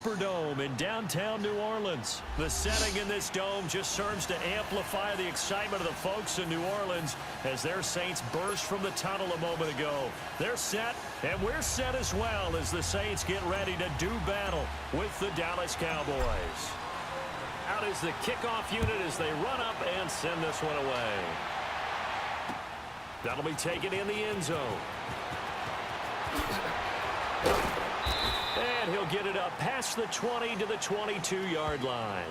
Superdome in downtown New Orleans. The setting in this dome just serves to amplify the excitement of the folks in New Orleans as their Saints burst from the tunnel a moment ago. They're set, and we're set as well as the Saints get ready to do battle with the Dallas Cowboys. Out is the kickoff unit as they run up and send this one away. That'll be taken in the end zone. And he'll get it up past the 20 to the 22-yard line.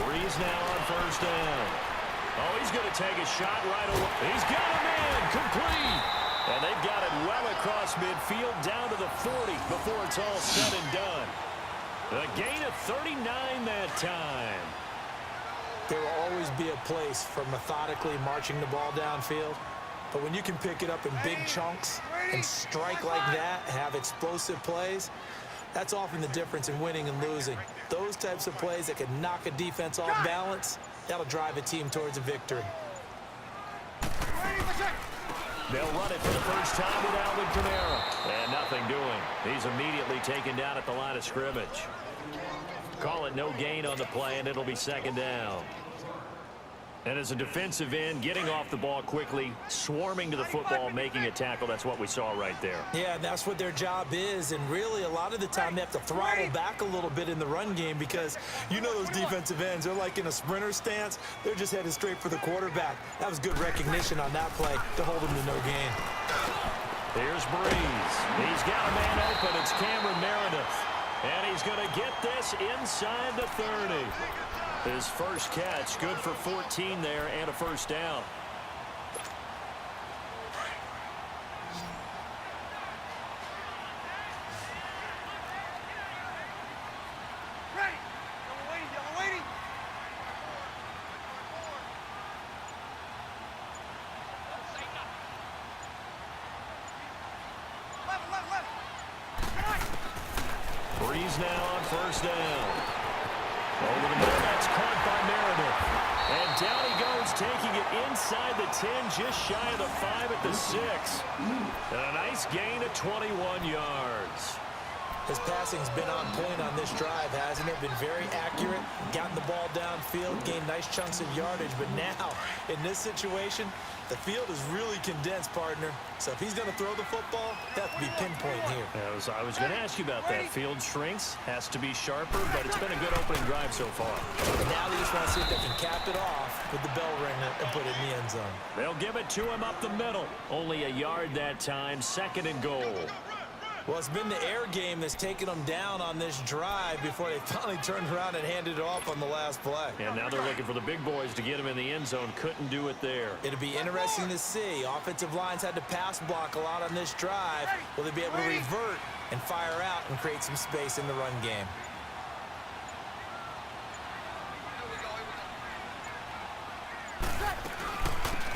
Breeze now on first down. Oh, he's going to take a shot right away. He's got him in, complete. And they've got it well across midfield down to the 40 before it's all said and done. A gain of 39 that time. There will always be a place for methodically marching the ball downfield. But when you can pick it up in big chunks and strike like that, have explosive plays, that's often the difference in winning and losing. Those types of plays that can knock a defense off balance, that'll drive a team towards a victory. They'll run it for the first time with Alvin Kamara. And nothing doing. He's immediately taken down at the line of scrimmage. Call it no gain on the play, and it'll be second down. And as a defensive end, getting off the ball quickly, swarming to the football, making a tackle, that's what we saw right there. Yeah, that's what their job is, and really a lot of the time they have to throttle back a little bit in the run game because you know those defensive ends, they're like in a sprinter stance. They're just headed straight for the quarterback. That was good recognition on that play to hold him to no gain. Here's Breeze. He's got a man open. It's Cameron Meredith. And he's going to get this inside the 30. His first catch, good for 14 there and a first down. Ready. Yellow waiting. Left. Breeze now on first down. Over the middle, that's caught by Meredith. And down he goes, taking it inside the 10, just shy of the 5 at the 6. And a nice gain of 21 yards. His passing's been on point on this drive, hasn't it? Been very accurate, gotten the ball downfield, gained nice chunks of yardage. But now, in this situation, the field is really condensed, partner. So if he's going to throw the football, that has to be pinpoint here. I was going to ask you about that. Field shrinks, has to be sharper, but it's been a good opening drive so far. Now they just want to see if they can cap it off with the bell ringer and put it in the end zone. They'll give it to him up the middle. Only a yard that time, second and goal. Well, it's been the air game that's taken them down on this drive before they finally turned around and handed it off on the last play. And now they're looking for the big boys to get him in the end zone. Couldn't do it there. It'll be interesting to see. Offensive lines had to pass block a lot on this drive. Will they be able to revert and fire out and create some space in the run game?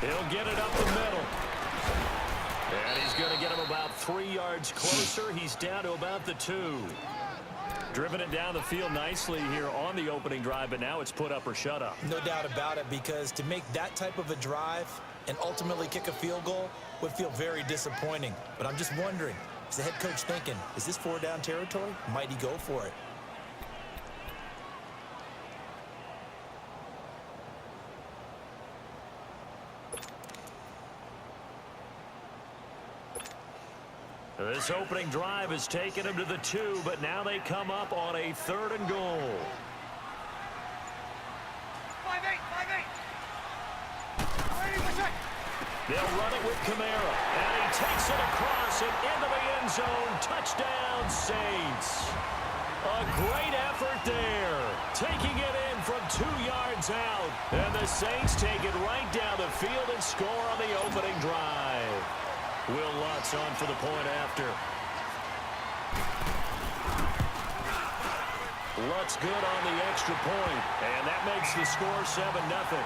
He'll get it up the middle. And he's going to get him about 3 yards closer. He's down to about the 2. Driven it down the field nicely here on the opening drive, but now it's put up or shut up. No doubt about it, because to make that type of a drive and ultimately kick a field goal would feel very disappointing. But I'm just wondering, is the head coach thinking, is this 4-down territory? Might he go for it? This opening drive has taken him to the 2, but now they come up on a 3rd and goal. 5-8. They'll run it with Kamara, and he takes it across and into the end zone. Touchdown, Saints. A great effort there, taking it in from 2 yards out. And the Saints take it right down the field and score on the opening drive. Will Lutz on for the point after. Looks good on the extra point, and that makes the score 7-0.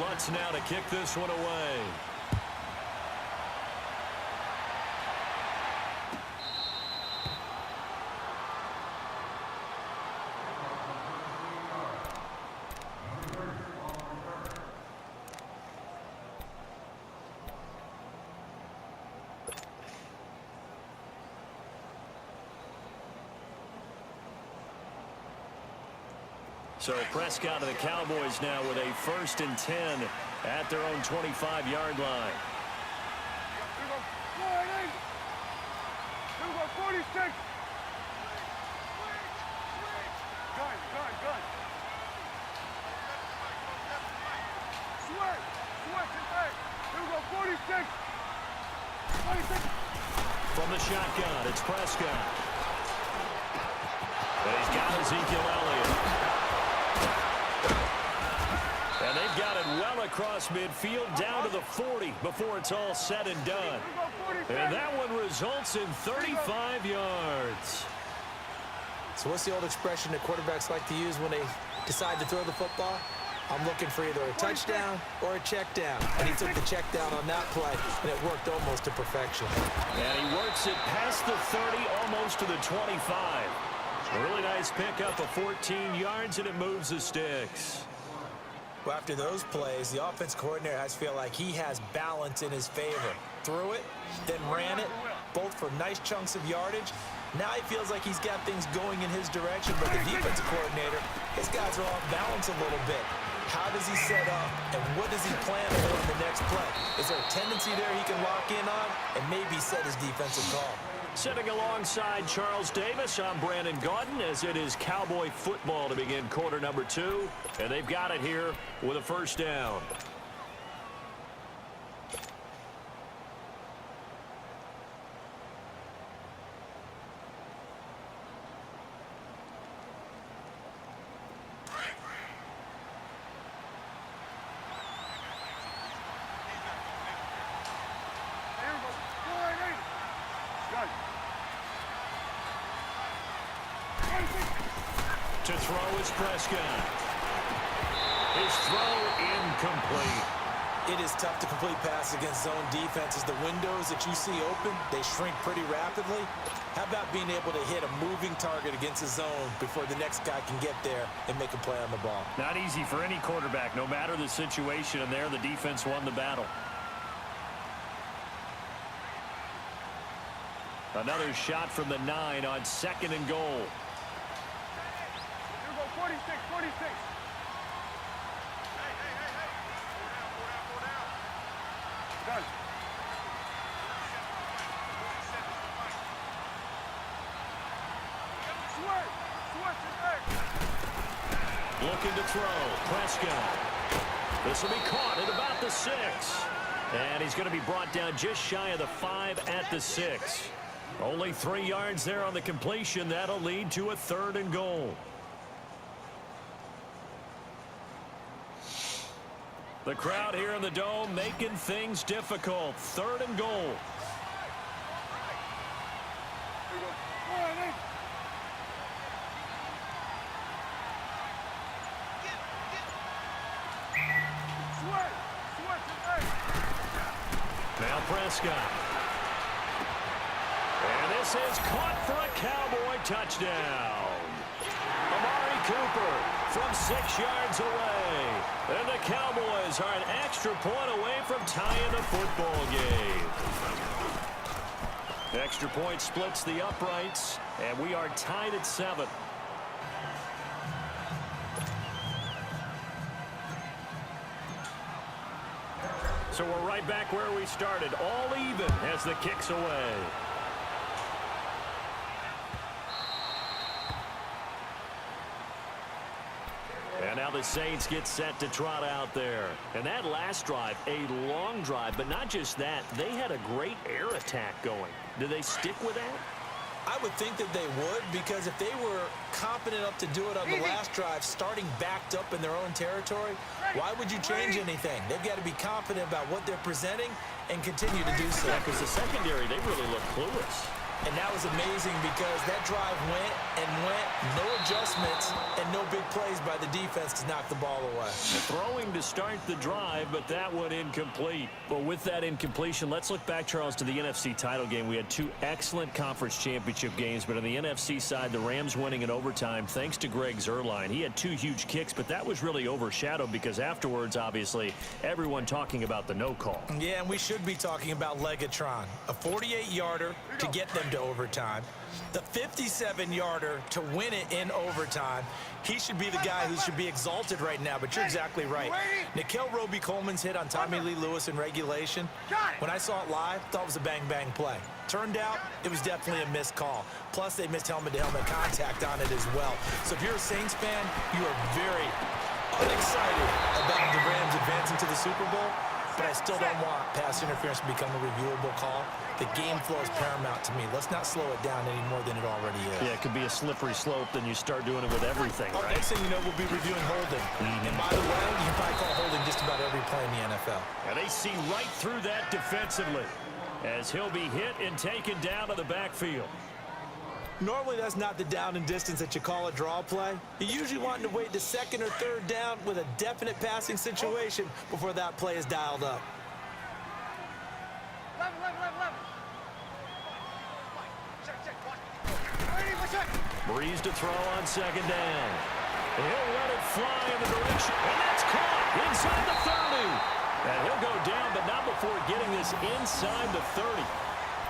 Lutz now to kick this one away. So Prescott and the Cowboys now with a 1st and 10 at their own 25-yard line. Here we go. 46. Gun. Switch. Here we go. 46. From the shotgun, it's Prescott. And he's got Ezekiel Elliott. And they've got it well across midfield down to the 40 before it's all said and done. And that one results in 35 yards. So what's the old expression that quarterbacks like to use when they decide to throw the football? I'm looking for either a touchdown or a check down. And he took the check down on that play, and it worked almost to perfection. And he works it past the 30, almost to the 25. A really nice pickup of 14 yards, and it moves the sticks. Well, after those plays, the offense coordinator has to feel like he has balance in his favor. Threw it, then ran it, both for nice chunks of yardage. Now he feels like he's got things going in his direction, but the defensive coordinator, his guys are off balance a little bit. How does he set up, and what does he plan for in the next play? Is there a tendency there he can lock in on and maybe set his defensive call? Sitting alongside Charles Davis, I'm Brandon Gaudin, as it is Cowboy football to begin quarter number 2. And they've got it here with a 1st down. To throw is Prescott. His throw incomplete. It is tough to complete passes against zone defenses. The windows that you see open, they shrink pretty rapidly. How about being able to hit a moving target against a zone before the next guy can get there and make a play on the ball? Not easy for any quarterback, no matter the situation, and there the defense won the battle. Another shot from the 9 on 2nd and goal. 46. Done. Looking to throw. Prescott. This will be caught at about the 6. And he's going to be brought down just shy of the 5 at the 6. Only 3 yards there on the completion. That'll lead to a 3rd and goal. The crowd here in the Dome making things difficult. 3rd and goal. Now Prescott. And this is caught for a Cowboy touchdown. Amari Cooper from 6 yards away. And the Cowboys are an extra point away from tying the football game. Extra point splits the uprights, and we are tied at 7. So we're right back where we started, all even as the kick's away. And now the Saints get set to trot out there. And that last drive, a long drive, but not just that. They had a great air attack going. Do they stick with that? I would think that they would, because if they were competent enough to do it on the last drive, starting backed up in their own territory, why would you change anything? They've got to be confident about what they're presenting and continue to do so. Yeah, because the secondary, they really look clueless. And that was amazing because that drive went and went, no adjustments, and no big plays by the defense to knock the ball away. Throwing to start the drive, but that one incomplete. Well, with that incompletion, let's look back, Charles, to the NFC title game. We had two excellent conference championship games, but on the NFC side, the Rams winning in overtime thanks to Greg Zuerlein. He had two huge kicks, but that was really overshadowed because afterwards, obviously, everyone talking about the no call. Yeah, and we should be talking about Legatron, a 48-yarder to get them to overtime, the 57-yarder to win it in overtime. He should be the guy who should be exalted right now, but you're exactly right. Nikel Roby-Coleman's hit on Tommy Lee Lewis in regulation, when I saw it live, thought it was a bang-bang play. Turned out, it was definitely a missed call. Plus, they missed helmet-to-helmet contact on it as well. So if you're a Saints fan, you are very unexcited about the Rams advancing to the Super Bowl, but I still don't want pass interference to become a reviewable call. The game flow is paramount to me. Let's not slow it down any more than it already is. Yeah, it could be a slippery slope, then you start doing it with everything, right? Next thing you know, we'll be reviewing holding. And by the way, you can probably call holding just about every play in the NFL. And they see right through that defensively as he'll be hit and taken down to the backfield. Normally, that's not the down and distance that you call a draw play. You're usually wanting to wait to second or third down with a definite passing situation before that play is dialed up. Breeze to throw on second down. He'll let it fly in the direction, and that's caught inside the 30. And he'll go down, but not before getting this inside the 30.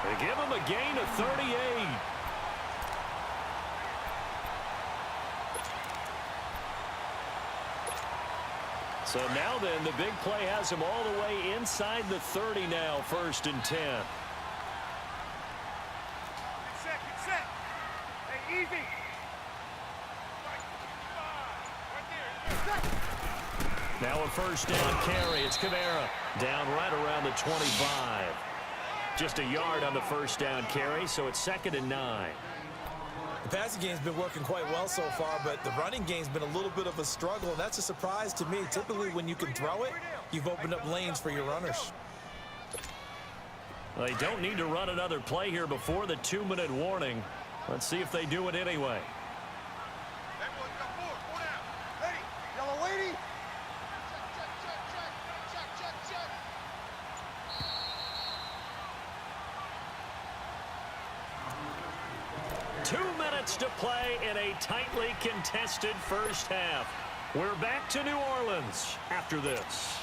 They give him a gain of 38. So now then, the big play has him all the way inside the 30 now, 1st and 10. Set. Hey, easy. Now a 1st down carry. It's Kamara down right around the 25. Just a yard on the 1st down carry, so it's 2nd and 9. The passing game's been working quite well so far, but the running game's been a little bit of a struggle, and that's a surprise to me. Typically, when you can throw it, you've opened up lanes for your runners. Well, they don't need to run another play here before the 2-minute warning. Let's see if they do it anyway. Yellow lady. 2 minutes to play in a tightly contested first half. We're back to New Orleans after this.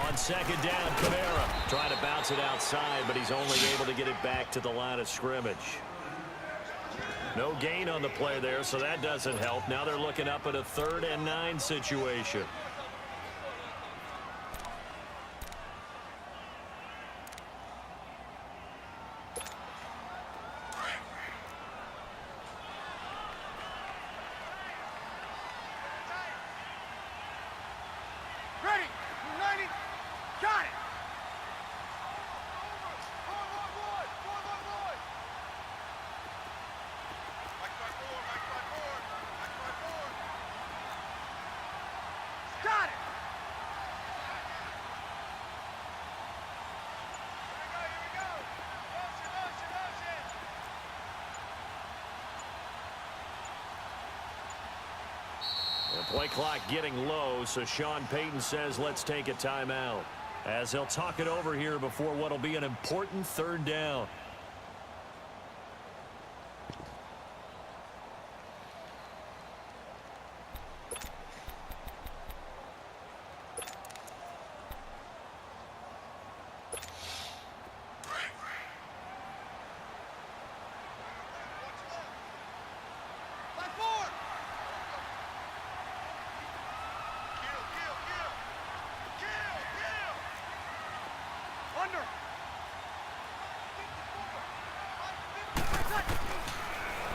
On second down, Kamara trying to bounce it outside, but he's only able to get it back to the line of scrimmage. No gain on the play there, so that doesn't help. Now they're looking up at a 3rd and 9 situation. Ready. 90. Got it. Got it. Here we go. Motion. The play clock getting low, so Sean Payton says let's take a timeout, as he'll talk it over here before what'll be an important 3rd down.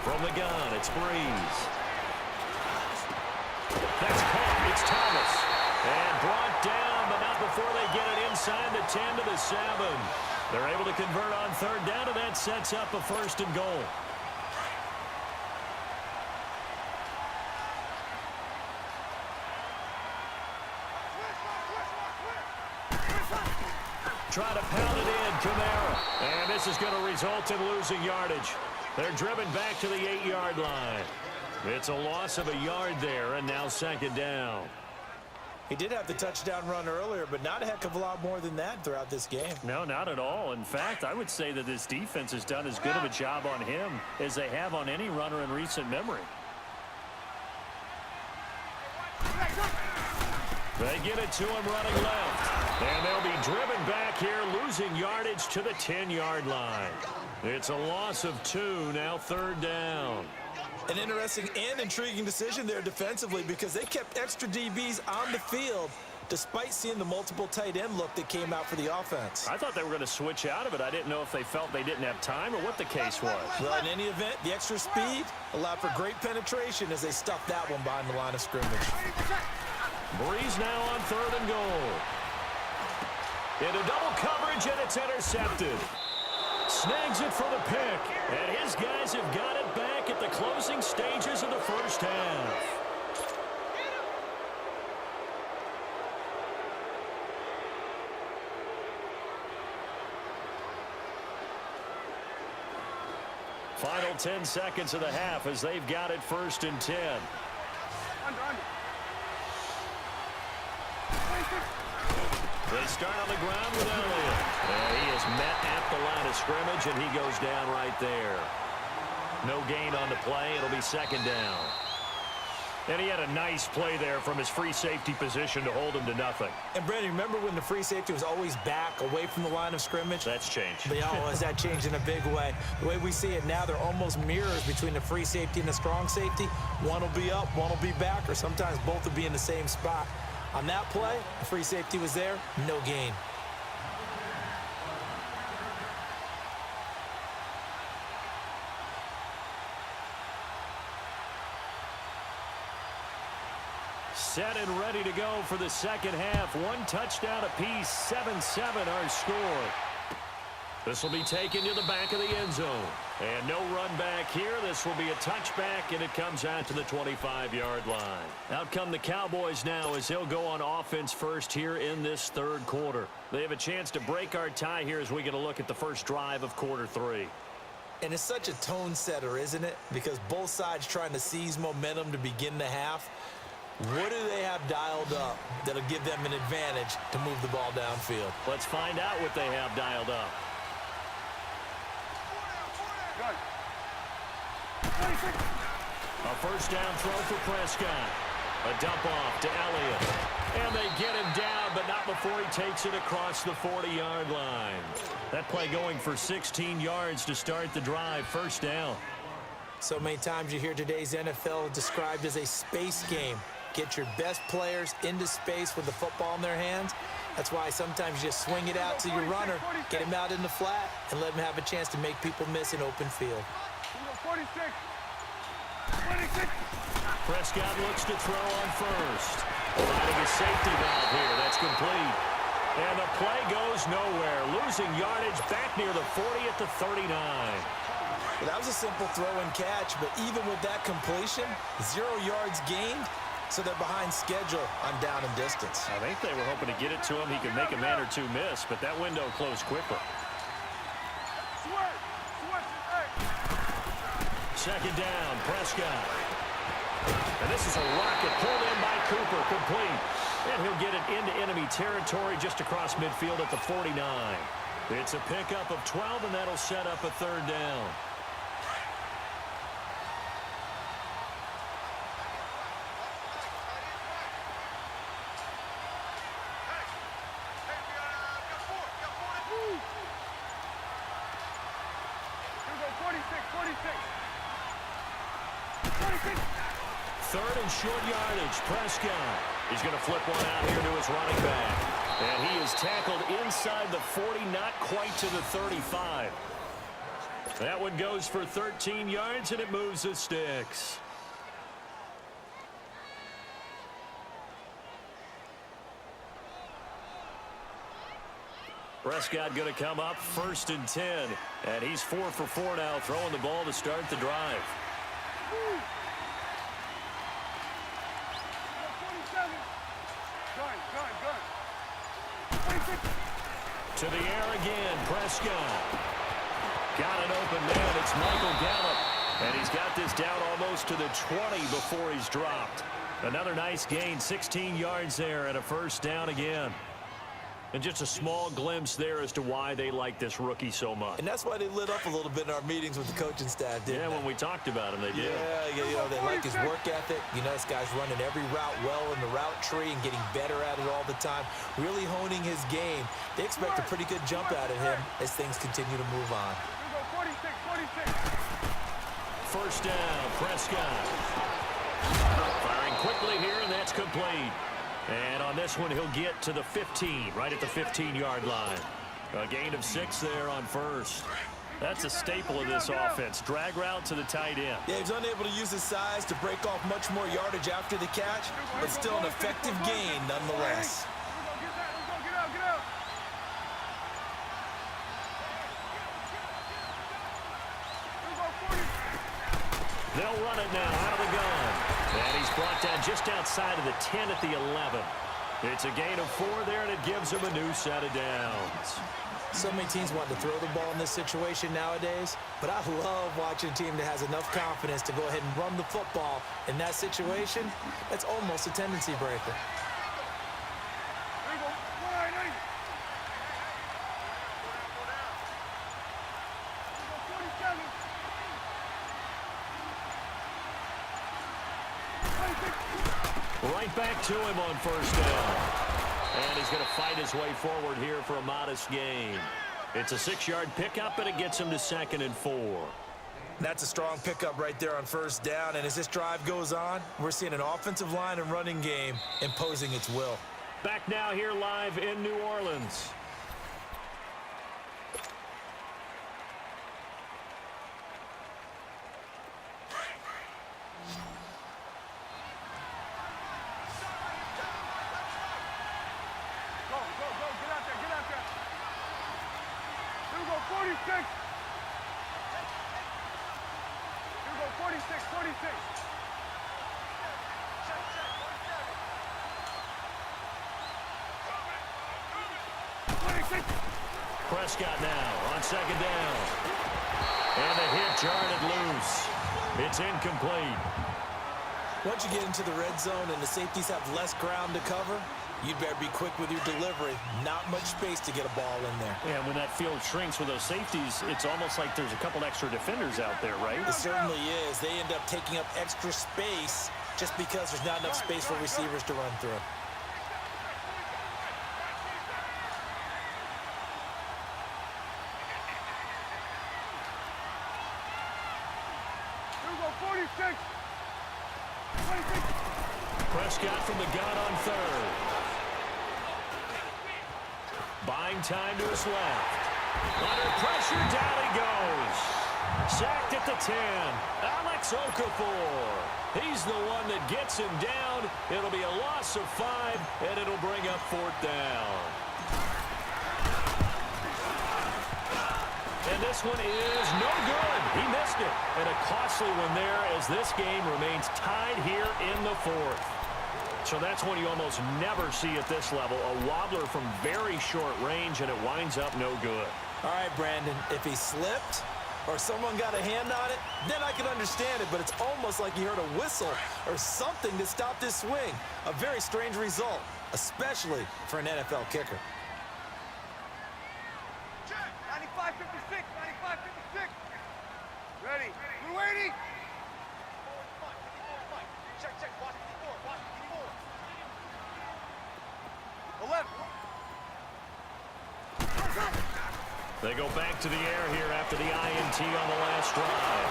From the gun, it's Breeze. That's caught. It's Thomas. And brought down, but not before they get it inside the 10 to the 7. They're able to convert on third down, and that sets up a first and goal. Try to pound it in, Kamara. And this is going to result in losing yardage. They're driven back to the 8-yard line. It's a loss of a yard there, and now second down. He did have the touchdown run earlier, but not a heck of a lot more than that throughout this game. No, not at all. In fact, I would say that this defense has done as good of a job on him as they have on any runner in recent memory. They get it to him running left. And they'll be driven back here, losing yardage to the 10-yard line. It's a loss of 2, now third down. An interesting and intriguing decision there defensively because they kept extra DBs on the field despite seeing the multiple tight end look that came out for the offense. I thought they were going to switch out of it. I didn't know if they felt they didn't have time or what the case was. Well, in any event, the extra speed allowed for great penetration as they stuffed that one behind the line of scrimmage. Breeze now on third and goal. Into double coverage, and it's intercepted. Snags it for the pick, and his guys have got it back at the closing stages of the first half. Final 10 seconds of the half as they've got it first and 10. Under. They start on the ground with Elliott. And he is met at the line of scrimmage, and he goes down right there. No gain on the play. It'll be second down. And he had a nice play there from his free safety position to hold him to nothing. And, Brandon, remember when the free safety was always back away from the line of scrimmage? That's changed. But, has that changed in a big way? The way we see it now, they're almost mirrors between the free safety and the strong safety. One will be up, one will be back, or sometimes both will be in the same spot. On that play, the free safety was there, no gain. Set and ready to go for the second half. One touchdown apiece, 7-7 our score. This will be taken to the back of the end zone. And no run back here. This will be a touchback, and it comes out to the 25-yard line. Out come the Cowboys now as they'll go on offense first here in this third quarter. They have a chance to break our tie here as we get a look at the first drive of quarter 3. And it's such a tone setter, isn't it? Because both sides trying to seize momentum to begin the half. What do they have dialed up that'll give them an advantage to move the ball downfield? Let's find out what they have dialed up. A first down throw for Prescott. A dump off to Elliott. And they get him down, but not before he takes it across the 40-yard line. That play going for 16 yards to start the drive. First down. So many times you hear today's NFL described as a space game. Get your best players into space with the football in their hands. That's why sometimes you just swing it out to your runner, get him out in the flat, and let him have a chance to make people miss an open field. 26. Prescott looks to throw on first. Finding a safety valve here. That's complete. And the play goes nowhere. Losing yardage back near the 40 at the 39. Well, that was a simple throw and catch, but even with that completion, 0 yards gained, so they're behind schedule on down and distance. I think they were hoping to get it to him. He could make a man or two miss, but that window closed quickly. Second down, Prescott. And this is a rocket pulled in by Cooper, complete. And he'll get it into enemy territory just across midfield at the 49. It's a pickup of 12, and that'll set up a third down. Third and short yardage. Prescott. He's going to flip one out here to his running back. And he is tackled inside the 40, not quite to the 35. That one goes for 13 yards, and it moves the sticks. Prescott going to come up 1st and 10. And he's 4 for 4 now, throwing the ball to start the drive. 27. Gun. 26. To the air again, Prescott. Got an open man. It's Michael Gallup. And he's got this down almost to the 20 before he's dropped. Another nice gain, 16 yards there and a first down again. And just a small glimpse there as to why they like this rookie so much. And that's why they lit up a little bit in our meetings with the coaching staff, didn't they? When we talked about him, they did. Yeah, they like his work ethic. You know, this guy's running every route well in the route tree and getting better at it all the time, really honing his game. They expect a pretty good jump out of him as things continue to move on. 46. First down, Prescott. Firing quickly here, and that's complete. And on this one, he'll get to the 15, right at the 15-yard line. A gain of 6 there on first. That's a staple of this offense. Drag route to the tight end. Yeah, he's unable to use his size to break off much more yardage after the catch, but still an effective gain nonetheless. Get out. They'll run it now out of the gun. And he's brought down just outside of the 10 at the 11. It's a gain of 4 there, and it gives him a new set of downs. So many teams want to throw the ball in this situation nowadays, but I love watching a team that has enough confidence to go ahead and run the football. In that situation, that's almost a tendency breaker. Right back to him on first down. And he's going to fight his way forward here for a modest gain. It's a 6-yard pickup, and it gets him to 2nd and 4. That's a strong pickup right there on first down, and as this drive goes on, we're seeing an offensive line and running game imposing its will. Back now here live in New Orleans. Get out there. Here we go, 46. 46. Prescott now on 2nd down. And the hit jarred it loose. It's incomplete. Once you get into the red zone and the safeties have less ground to cover, you'd better be quick with your delivery. Not much space to get a ball in there. Yeah, when that field shrinks with those safeties, it's almost like there's a couple extra defenders out there, right? It certainly is. They end up taking up extra space just because there's not enough space for receivers to run through. Here we go, 46. Prescott from the gun on 3rd. Buying time to his left. Under pressure, down he goes. Sacked at the 10. Alex Okafor. He's the one that gets him down. It'll be a loss of 5, and it'll bring up 4th down. And this one is no good. He missed it. And a costly one there as this game remains tied here in the 4th. So that's one you almost never see at this level. A wobbler from very short range, and it winds up no good. All right, Brandon, if he slipped or someone got a hand on it, then I can understand it, but it's almost like he heard a whistle or something to stop this swing. A very strange result, especially for an NFL kicker. 95-56. Ready. We're waiting. Check. Watch the board. 11. They go back to the air here after the INT on the last drive.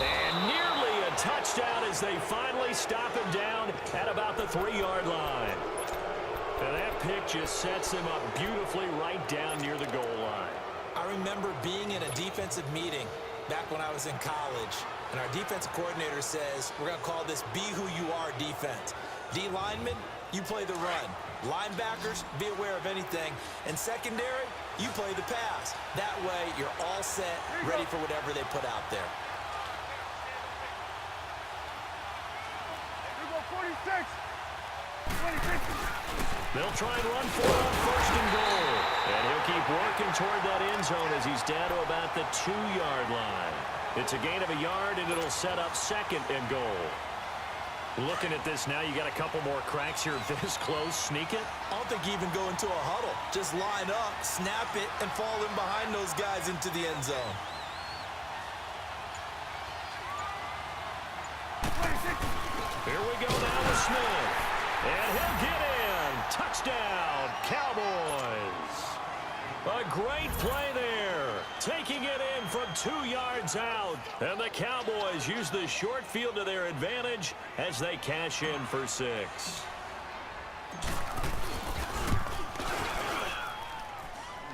And nearly a touchdown as they finally stop him down at about the 3-yard line. And that pick just sets him up beautifully right down near the goal line. I remember being in a defensive meeting back when I was in college, and our defensive coordinator says, we're going to call this Be Who You Are defense. D linemen, you play the run. Linebackers, be aware of anything. And secondary, you play the pass. That way, you're all set, ready for whatever they put out there. Here we go, 46. 26. They'll try and run for it on first and goal. And he'll keep working toward that end zone as he's down to about the 2-yard line. It's a gain of a yard, and it'll set up second and goal. Looking at this now, you got a couple more cracks here this close. Sneak it. I don't think you even go into a huddle. Just line up, snap it, and fall in behind those guys into the end zone. 26. Here we go now with Smith. And he'll get in. Touchdown, Cowboys. A great play there. Taking it in from 2 yards out. And the Cowboys use the short field to their advantage as they cash in for 6.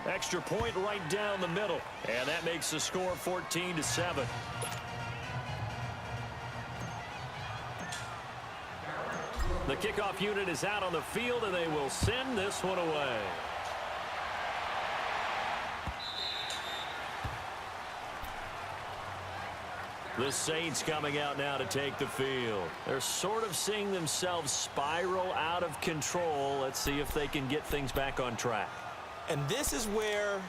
Extra point right down the middle. And that makes the score 14-7. The kickoff unit is out on the field, and they will send this one away. The Saints coming out now to take the field. They're sort of seeing themselves spiral out of control. Let's see if they can get things back on track. And this is where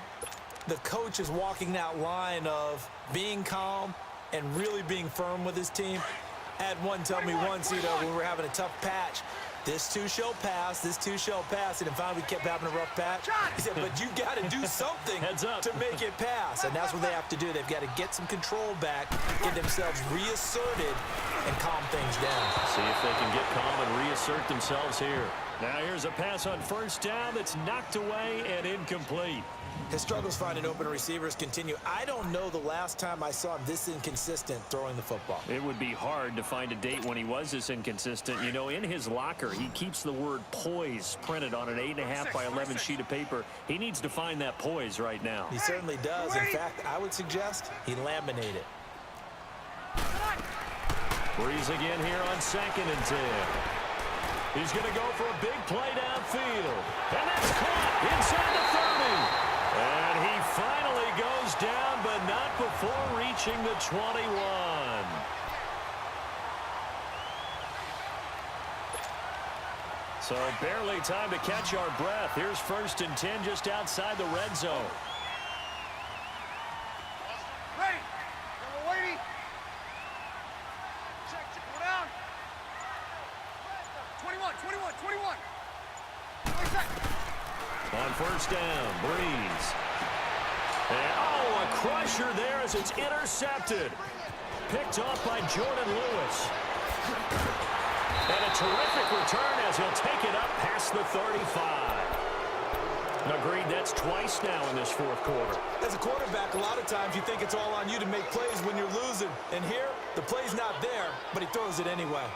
the coach is walking that line of being calm and really being firm with his team. I had one tell me once, when we were having a tough patch, this too shall pass, this too shall pass, and then finally we kept having a rough patch. He said, but you got to do something to make it pass, and that's what they have to do. They've got to get some control back, get themselves reasserted, and calm things down. See if they can get calm and reassert themselves here. Now here's a pass on first down that's knocked away and incomplete. His struggles finding open receivers continue. I don't know the last time I saw him this inconsistent throwing the football. It would be hard to find a date when he was this inconsistent. You know, in his locker, he keeps the word poise printed on an 8.5 by 11 sheet of paper. He needs to find that poise right now. He certainly does. In fact, I would suggest he laminate it. Breeze again here on 2nd and 10. He's going to go for a big play downfield. And that's caught inside the 30. And he finally goes down, but not before reaching the 21. So barely time to catch our breath. Here's 1st and 10 just outside the red zone. Ready. Number 80. Check. Go down. 21. 20 seconds. On first down, Breeze. And, a crusher there as it's intercepted. Picked off by Jordan Lewis. And a terrific return as he'll take it up past the 35. Agreed, that's twice now in this 4th quarter. As a quarterback, a lot of times you think it's all on you to make plays when you're losing. And here, the play's not there, but he throws it anyway.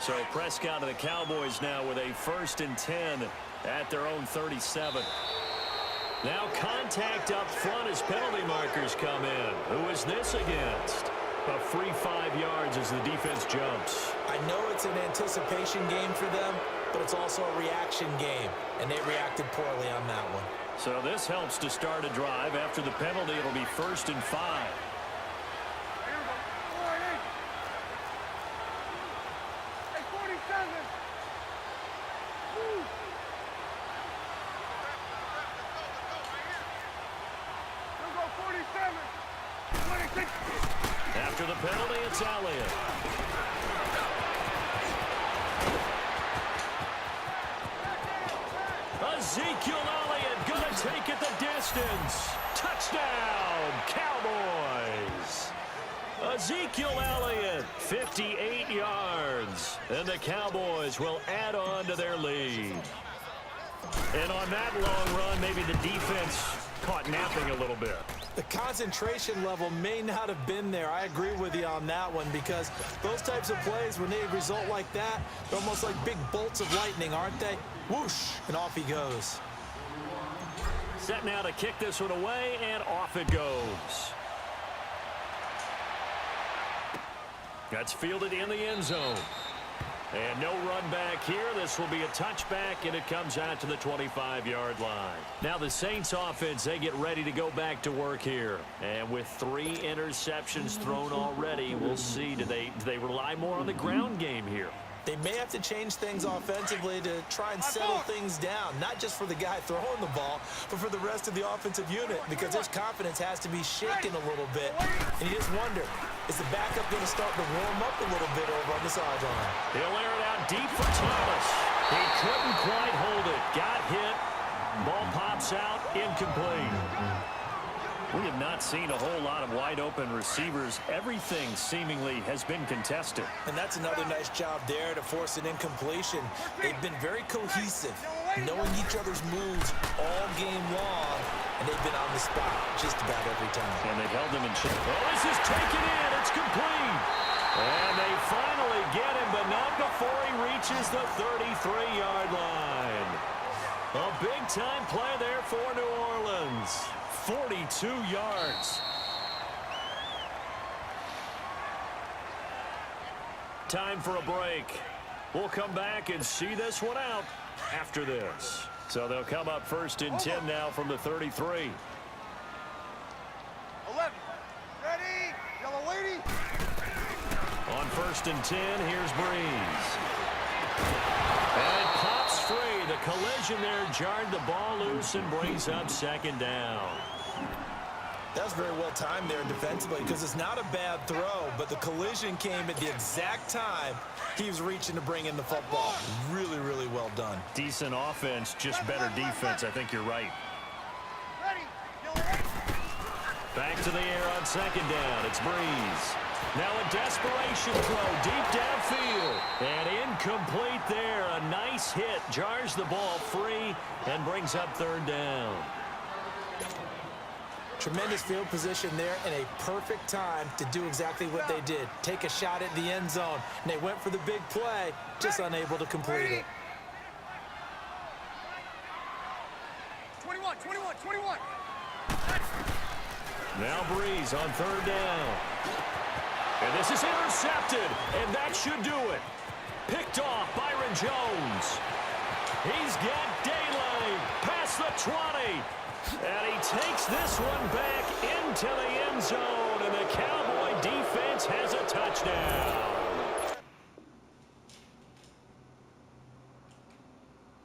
So Prescott and the Cowboys now with a 1st and 10 at their own 37. Now contact up front as penalty markers come in. Who is this against? A free 5 yards as the defense jumps. I know it's an anticipation game for them, but it's also a reaction game, and they reacted poorly on that one. So this helps to start a drive. After the penalty, it'll be 1st and 5. After the penalty, it's Elliott. Ezekiel Elliott gonna take it the distance. Touchdown, Cowboys. Ezekiel Elliott, 58 yards. And the Cowboys will add on to their lead. And on that long run, maybe the defense caught napping a little bit. The concentration level may not have been there. I agree with you on that one, because those types of plays, when they result like that, they're almost like big bolts of lightning, aren't they? Whoosh, and off he goes. Set now to kick this one away, and off it goes. That's fielded in the end zone. And no run back here. This will be a touchback, and it comes out to the 25-yard line. Now the Saints offense, they get ready to go back to work here. And with 3 interceptions thrown already, we'll see, do they rely more on the ground game here? They may have to change things offensively to try and settle things down, not just for the guy throwing the ball, but for the rest of the offensive unit, because his confidence has to be shaken a little bit. And you just wonder, is the backup going to start to warm up a little bit over on the sideline? He'll air it out deep for Thomas. He couldn't quite hold it. Got hit. Ball pops out, incomplete. We have not seen a whole lot of wide-open receivers. Everything seemingly has been contested. And that's another nice job there to force an incompletion. They've been very cohesive, knowing each other's moves all game long, and they've been on the spot just about every time. And they held him in check. Oh, this is taken in. It's complete. And they finally get him, but not before he reaches the 33-yard line. A big-time play there for New Orleans. 42 yards. Time for a break. We'll come back and see this one out after this. So they'll come up first and 10 now from the 33. 11. Ready. Yellow lady. On first and 10, here's Breeze. And it pops free. The collision there jarred the ball loose and brings up second down. That was very well timed there defensively, because it's not a bad throw, but the collision came at the exact time he was reaching to bring in the football. Really, really well done. Decent offense, just better defense. I think you're right. Ready. Yellow lady. Back to the air on second down. It's Breeze. Now a desperation throw deep downfield. And incomplete there. A nice hit. Jars the ball free and brings up third down. Tremendous field position there and a perfect time to do exactly what they did. Take a shot at the end zone. And they went for the big play, just unable to complete it. 21. Now Breeze on third down. And this is intercepted, and that should do it. Picked off Byron Jones. He's got daylight past the 20. And he takes this one back into the end zone, and the Cowboy defense has a touchdown.